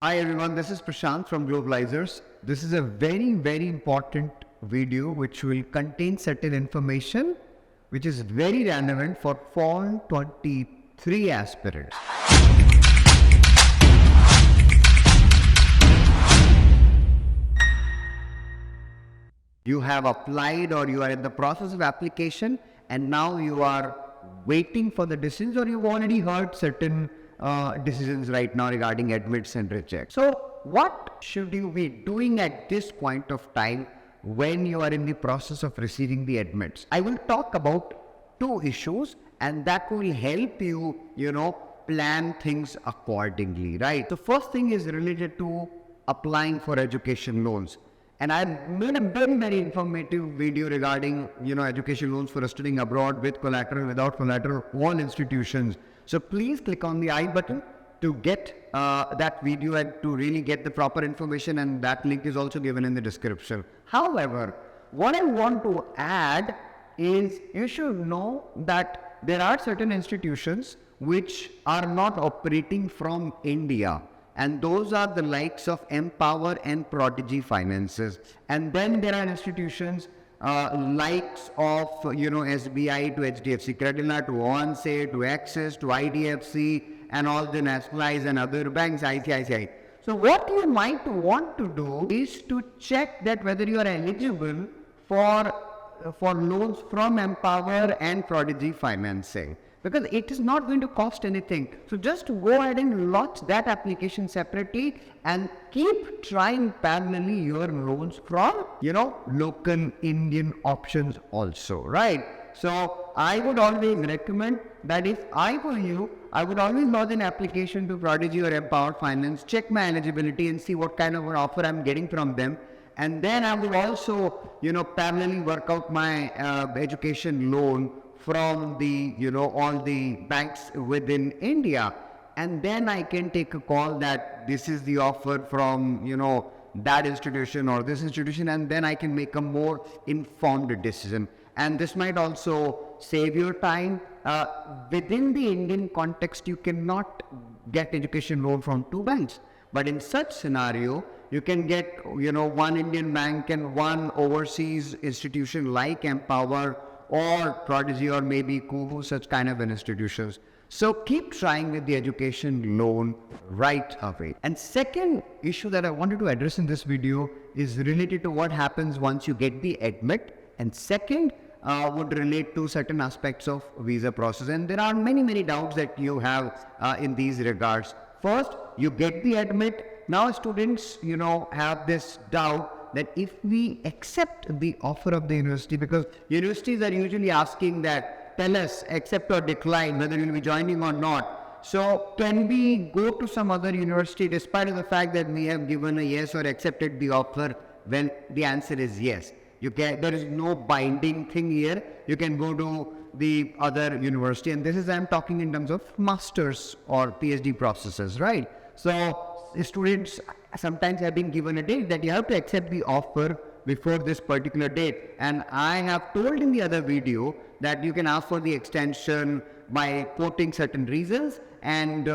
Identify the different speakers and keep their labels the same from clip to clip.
Speaker 1: Hi everyone, this is Prashant from Globalizers. This is a very important video which will contain certain information which is very relevant for Fall 23 aspirants. You have applied or you are in the process of application and now you are waiting for the decisions, or you've already heard certain decisions right now regarding admits and rejects. So what should you be doing at this point of time when you are in the process of receiving the admits? I will talk about two issues and that will help you, plan things accordingly, right? The first thing is related to applying for education loans. And I made a very informative video regarding, education loans for studying abroad with collateral, without collateral, all institutions. So please click on the I button to get that video and to really get the proper information, and that link is also given in the description. However, what I want to add is you should know that there are certain institutions which are not operating from India. And those are the likes of Empower and Prodigy Finances. And then there are institutions likes of, SBI to HDFC Credila to Onse to Axis to IDFC and all the nationalized and other banks, ICICI. So what you might want to do is to check that whether you are eligible for loans from Empower and Prodigy Financing, because it is not going to cost anything. So just go ahead and launch that application separately and keep trying parallelly your loans from, local Indian options also, right? So I would always recommend that if I were you, I would always lodge an application to Prodigy or Empower Finance, check my eligibility and see what kind of an offer I'm getting from them. And then I will also, parallelly work out my education loan from the, all the banks within India. And then I can take a call that this is the offer from, that institution or this institution, and then I can make a more informed decision. And this might also save your time. Within the Indian context, you cannot get education loan from two banks. But in such scenario, you can get, one Indian bank and one overseas institution like Empower or Prodigy or maybe Kuhu, such kind of institutions. So keep trying with the education loan right away. And second issue that I wanted to address in this video is related to what happens once you get the admit. And second would relate to certain aspects of visa process. And there are many doubts that you have in these regards. First, you get the admit. Now students, have this doubt that if we accept the offer of the university, because universities are usually asking that, tell us, accept or decline, whether you'll be joining or not. So can we go to some other university despite of the fact that we have given a yes or accepted the offer when the answer is yes? There is no binding thing here. You can go to the other university, and this is, I'm talking in terms of masters or PhD processes, right? So students sometimes have been given a date that you have to accept the offer before this particular date. And I have told in the other video that you can ask for the extension by quoting certain reasons. And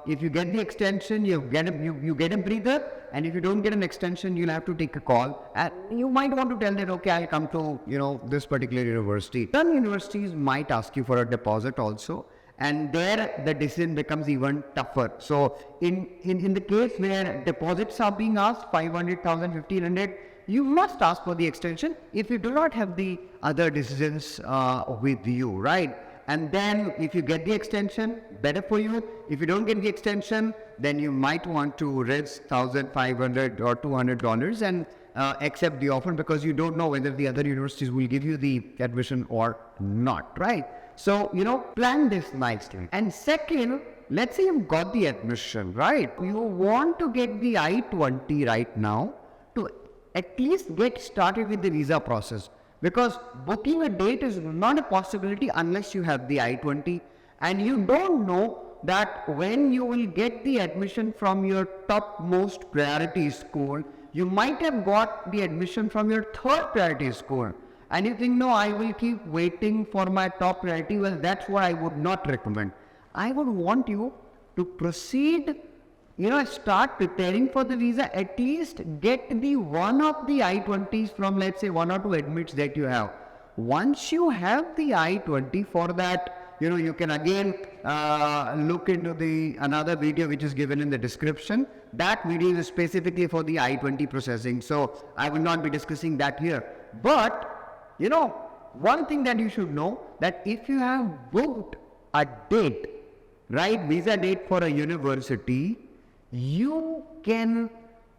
Speaker 1: if you get the extension, you get a breather. And if you don't get an extension, you'll have to take a call. And you might want to tell that, okay, I'll come to, this particular university. Some universities might ask you for a deposit also. And there the decision becomes even tougher. So in the case where deposits are being asked, 500,000, 1,500, you must ask for the extension if you do not have the other decisions with you, right? And then if you get the extension, better for you. If you don't get the extension, then you might want to risk $1,500 or $200 and accept the offer, because you don't know whether the other universities will give you the admission or not, right? So, plan this nicely. And second, let's say you've got the admission, right? You want to get the I-20 right now to at least get started with the visa process, because booking a date is not a possibility unless you have the I-20, and you don't know that when you will get the admission from your topmost priority school, you might have got the admission from your third priority school. And you think, no, I will keep waiting for my top priority. Well, that's what I would not recommend. I would want you to proceed start preparing for the visa, at least get the one of the I-20s from, let's say, one or two admits that you have. Once you have the I-20, for that, you can again look into the another video which is given in the description. That video is specifically for the I-20 processing, so I will not be discussing that here. But one thing that you should know, that if you have booked a date, right, visa date for a university, you can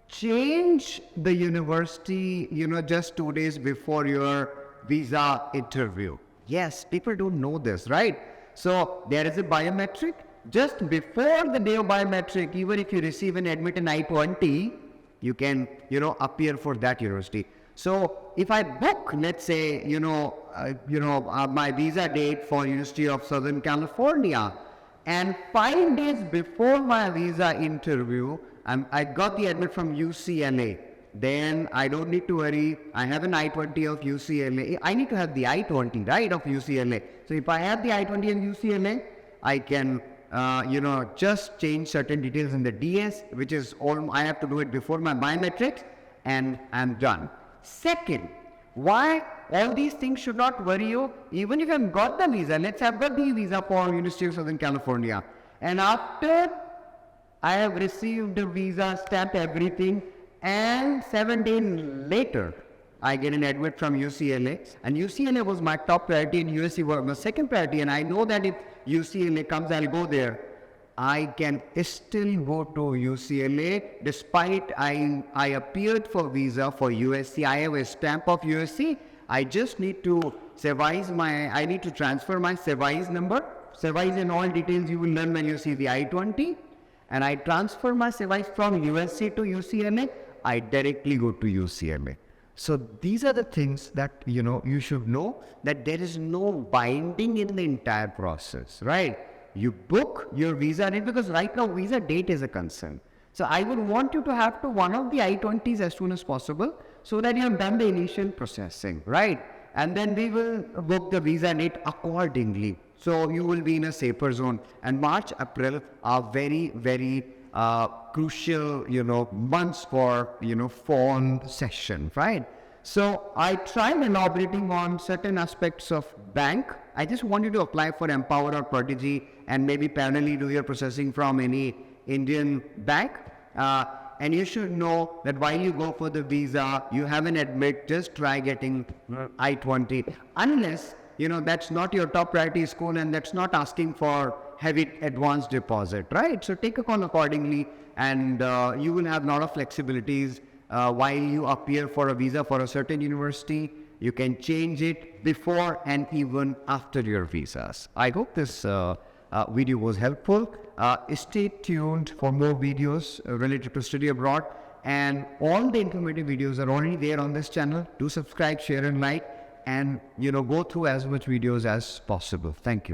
Speaker 1: change the university, just 2 days before your visa interview. Yes, people don't know this, right? So there is a biometric. Just before the day of biometric, even if you receive an admit in I-20, you can, appear for that university. So if I book, let's say, my visa date for University of Southern California, and 5 days before my visa interview, I got the admit from UCLA, then I don't need to worry. I have an I-20 of UCLA. I need to have the I-20, right, of UCLA. So if I have the I-20 in UCLA, I can, just change certain details in the DS, which is all I have to do it before my biometrics, and I'm done. Second, why all these things should not worry you, even if I've got the visa. Let's have got the visa for University of Southern California, and after I have received the visa, stamped everything, and 7 days later I get an admit from UCLA, and UCLA was my top priority and USC was my second priority, and I know that if UCLA comes, I'll go there. I can still go to UCLA despite I appeared for visa for USC. I have a stamp of USC. I just need to I need to transfer my service number. Service and all details you will learn when you see the I-20. And I transfer my service from USC to UCLA. I directly go to UCLA. So these are the things that, you should know, that there is no binding in the entire process, right? You book your visa date, because right now visa date is a concern. So I would want you to have to one of the I-20s as soon as possible, so that you have done the initial processing, right? And then we will book the visa date accordingly. So you will be in a safer zone. And March, April are very, very crucial, months for, phone session, right? So I tried elaborating on certain aspects of bank. I just want you to apply for Empower or Prodigy and maybe parallelly do your processing from any Indian bank. And you should know that while you go for the visa, you have an admit, just try getting I-20. Unless, that's not your top priority school and that's not asking for heavy advance deposit, right? So take a call accordingly, and you will have a lot of flexibilities while you appear for a visa for a certain university. You can change it before and even after your visas. I hope this video was helpful. Stay tuned for more videos related to study abroad, and all the informative videos are already there on this channel. Do subscribe, share and like, and go through as much videos as possible. Thank you.